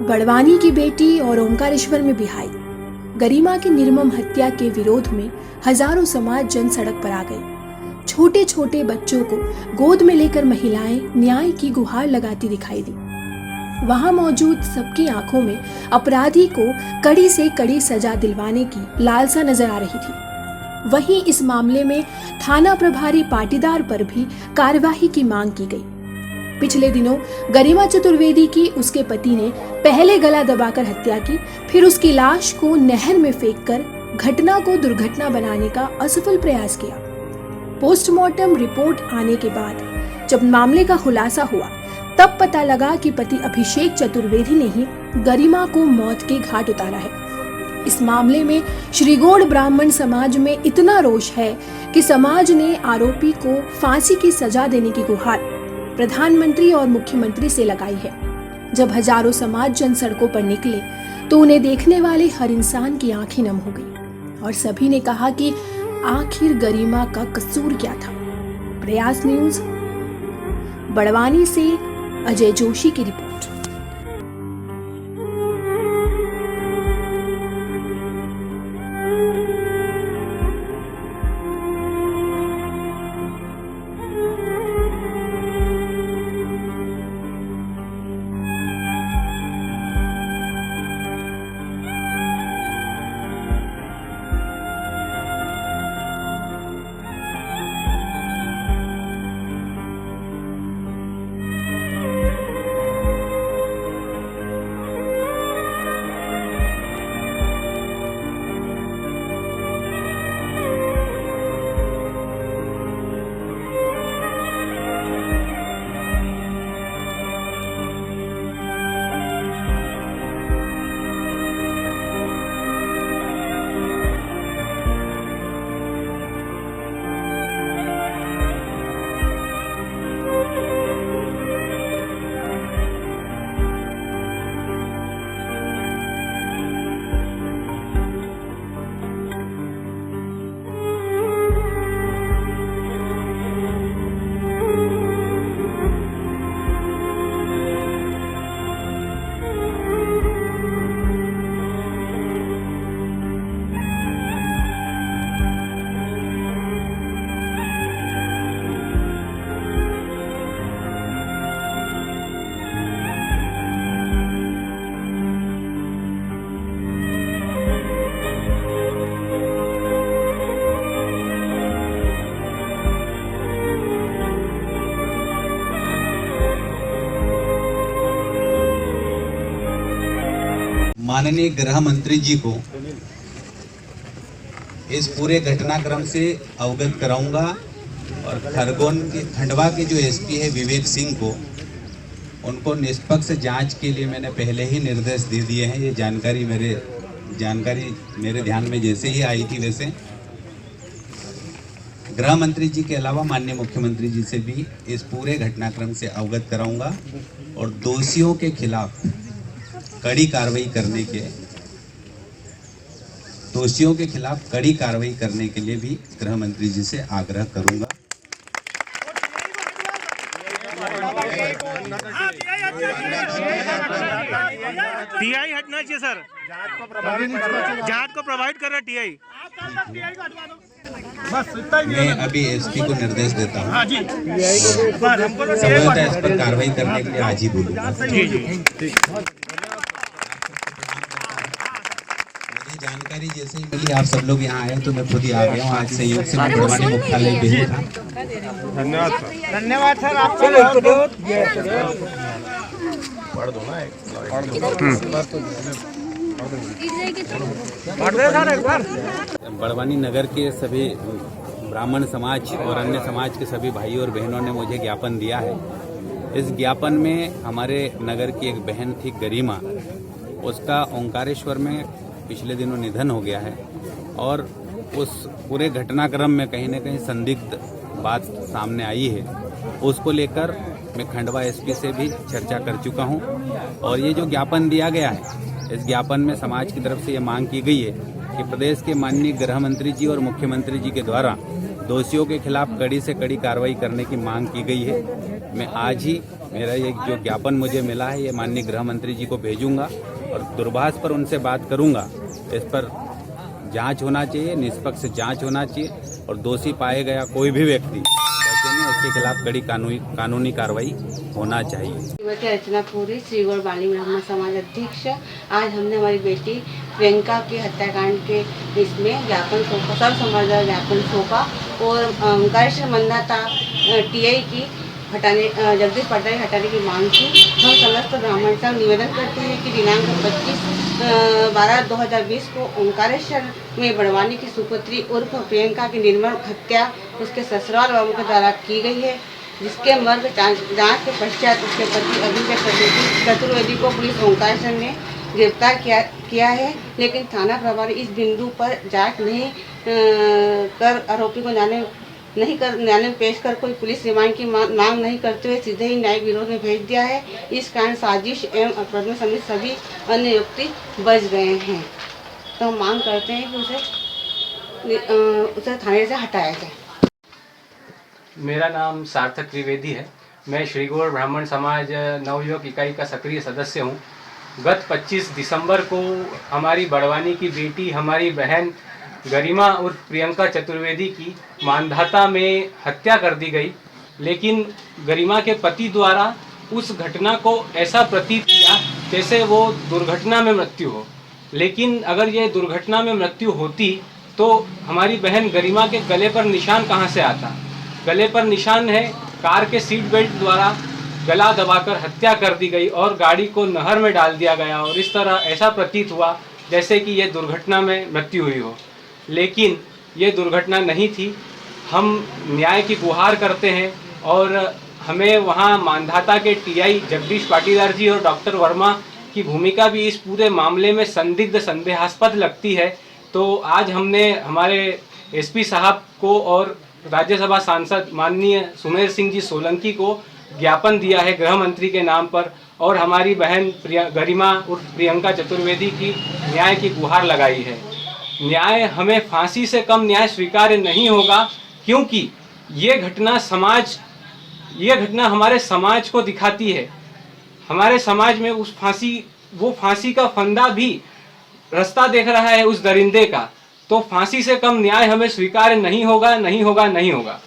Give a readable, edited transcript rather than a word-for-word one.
बड़वानी की बेटी और ओंकारेश्वर में बिहाई गरिमा की निर्मम हत्या के विरोध में हजारों समाज जन सड़क पर आ गए। छोटे छोटे बच्चों को गोद में लेकर महिलाएं न्याय की गुहार लगाती दिखाई दी। वहां मौजूद सबकी आंखों में अपराधी को कड़ी से कड़ी सजा दिलवाने की लालसा नजर आ रही थी। वहीं इस मामले में थाना प्रभारी पाटीदार पर भी कार्यवाही की मांग की गई। पिछले दिनों गरिमा चतुर्वेदी की उसके पति ने पहले गला दबाकर हत्या की, फिर उसकी लाश को नहर में फेंककर घटना को दुर्घटना बनाने का असफल प्रयास किया। पोस्टमार्टम रिपोर्ट आने के बाद जब मामले का खुलासा हुआ, तब पता लगा कि पति अभिषेक चतुर्वेदी ने ही गरिमा को मौत के घाट उतारा है। इस मामले में श्रीगोड़ ब्राह्मण समाज में इतना रोष है कि समाज ने आरोपी को फांसी की सजा देने की गुहार प्रधानमंत्री और मुख्यमंत्री से लगाई है। जब हजारों समाज जन सड़कों पर निकले तो उन्हें देखने वाले हर इंसान की आंखें नम हो गई और सभी ने कहा कि आखिर गरिमा का कसूर क्या था। प्रयास न्यूज बड़वानी से अजय जोशी की रिपोर्ट। माननीय गृह मंत्री जी को इस पूरे घटनाक्रम से अवगत कराऊंगा और खंडवा के जो एसपी है विवेक सिंह को, उनको निष्पक्ष जांच के लिए मैंने पहले ही निर्देश दे दिए हैं। ये जानकारी मेरे ध्यान में जैसे ही आई थी, वैसे गृह मंत्री जी के अलावा माननीय मुख्यमंत्री जी से भी इस पूरे घटनाक्रम से अवगत कराऊंगा और दोषियों के खिलाफ कड़ी कार्रवाई करने के लिए भी गृह मंत्री जी से आग्रह करूंगा। टीआई हटना चाहिए सर, जांच को प्रोवाइड कर रहा है टीआई। मैं अभी एसपी को निर्देश देता हूँ, इस पर कार्रवाई करने के लिए आज ही बोलूँगा। जानकारी जैसे ही मिली, आप सब लोग यहाँ आए तो मैं खुद ही आ गया हूँ। आज संयोग से मैं बड़वानी मुख्यालय पे ही था। धन्यवाद सर आपको बहुत। बड़वानी नगर के सभी ब्राह्मण समाज और अन्य समाज के सभी भाई और बहनों ने मुझे ज्ञापन दिया है। इस ज्ञापन में हमारे नगर की एक बहन थी गरिमा, उसका ओंकारेश्वर में पिछले दिनों निधन हो गया है और उस पूरे घटनाक्रम में कहीं न कहीं संदिग्ध बात सामने आई है। उसको लेकर मैं खंडवा एसपी से भी चर्चा कर चुका हूं और ये जो ज्ञापन दिया गया है, इस ज्ञापन में समाज की तरफ से ये मांग की गई है कि प्रदेश के माननीय गृह मंत्री जी और मुख्यमंत्री जी के द्वारा दोषियों के खिलाफ कड़ी से कड़ी कार्रवाई करने की मांग की गई है। मैं आज ही मेरा ये जो ज्ञापन मुझे मिला है ये माननीय गृह मंत्री जी को भेजूंगा और दूरभाष पर उनसे बात करूंगा। इस पर जांच होना चाहिए, निष्पक्ष जांच होना चाहिए और दोषी पाए गया कोई भी व्यक्ति उसके खिलाफ कड़ी कानूनी कार्रवाई होना चाहिए। श्रीमती अर्चना पुरी, श्रीगौड़ बाली ब्राह्मण समाज अध्यक्ष। आज हमने हमारी बेटी प्रियंका के हत्याकांड के इसमें ज्ञापन सौंपा, सर्व समाज ज्ञापन सौंपा और ओंकारेश्वर मंदाता टीआई की जगदीश पाटिल हटाने की मांग की। हम समस्त ब्राह्मण संघ निवेदन करते हैं कि दिनांक 25/12/2020 को ओंकारेश्वर में बड़वानी की सुपुत्री उर्फ प्रियंका की निर्मम हत्या उसके ससुराल वालों के द्वारा की गई है, जिसके मर्ग जांच के पश्चात उसके पति अभिषेक चतुर्वेदी को पुलिस ओंकारेश्वर ने गिरफ्तार किया है। लेकिन थाना प्रभारी इस बिंदु पर जांच नहीं कर आरोपी को न्यायालय में पेश कर कोई पुलिस रिमांड की मांग नहीं करते हुए सीधे ही न्यायिक विरोध में भेज दिया है। इस कारण साजिश एवं अपराध समेत सभी अन्य व्यक्ति बच गए हैं। तो हम मांग करते हैं कि उसे थाने से हटाया जाए। मेरा नाम सार्थक त्रिवेदी है। मैं श्रीगौड़ ब्राह्मण समाज नवयुवक इकाई का सक्रिय सदस्य हूँ। गत 25 दिसंबर को हमारी बड़वानी की बेटी, हमारी बहन गरिमा उर्फ प्रियंका चतुर्वेदी की मानधाता में हत्या कर दी गई। लेकिन गरिमा के पति द्वारा उस घटना को ऐसा प्रतीत किया जैसे वो दुर्घटना में मृत्यु हो। लेकिन अगर ये दुर्घटना में मृत्यु होती तो हमारी बहन गरिमा के गले पर निशान कहाँ से आता। गले पर निशान है, कार के सीट बेल्ट द्वारा गला दबाकर हत्या कर दी गई और गाड़ी को नहर में डाल दिया गया और इस तरह ऐसा प्रतीत हुआ जैसे कि ये दुर्घटना में मृत्यु हुई हो। लेकिन ये दुर्घटना नहीं थी। हम न्याय की गुहार करते हैं और हमें वहाँ मानधाता के टीआई जगदीश पाटीदार जी और डॉक्टर वर्मा की भूमिका भी इस पूरे मामले में संदिग्ध संदेहास्पद लगती है। तो आज हमने हमारे एसपी साहब को और राज्यसभा सांसद माननीय सुमेर सिंह जी सोलंकी को ज्ञापन दिया है गृह मंत्री के नाम पर और हमारी बहन गरिमा उर्फ प्रियंका चतुर्वेदी की न्याय की गुहार लगाई है। न्याय हमें फांसी से कम न्याय स्वीकार्य नहीं होगा, क्योंकि ये घटना हमारे समाज को दिखाती है। हमारे समाज में वो फांसी का फंदा भी रास्ता देख रहा है उस दरिंदे का। तो फांसी से कम न्याय हमें स्वीकार्य नहीं होगा, नहीं होगा, नहीं होगा।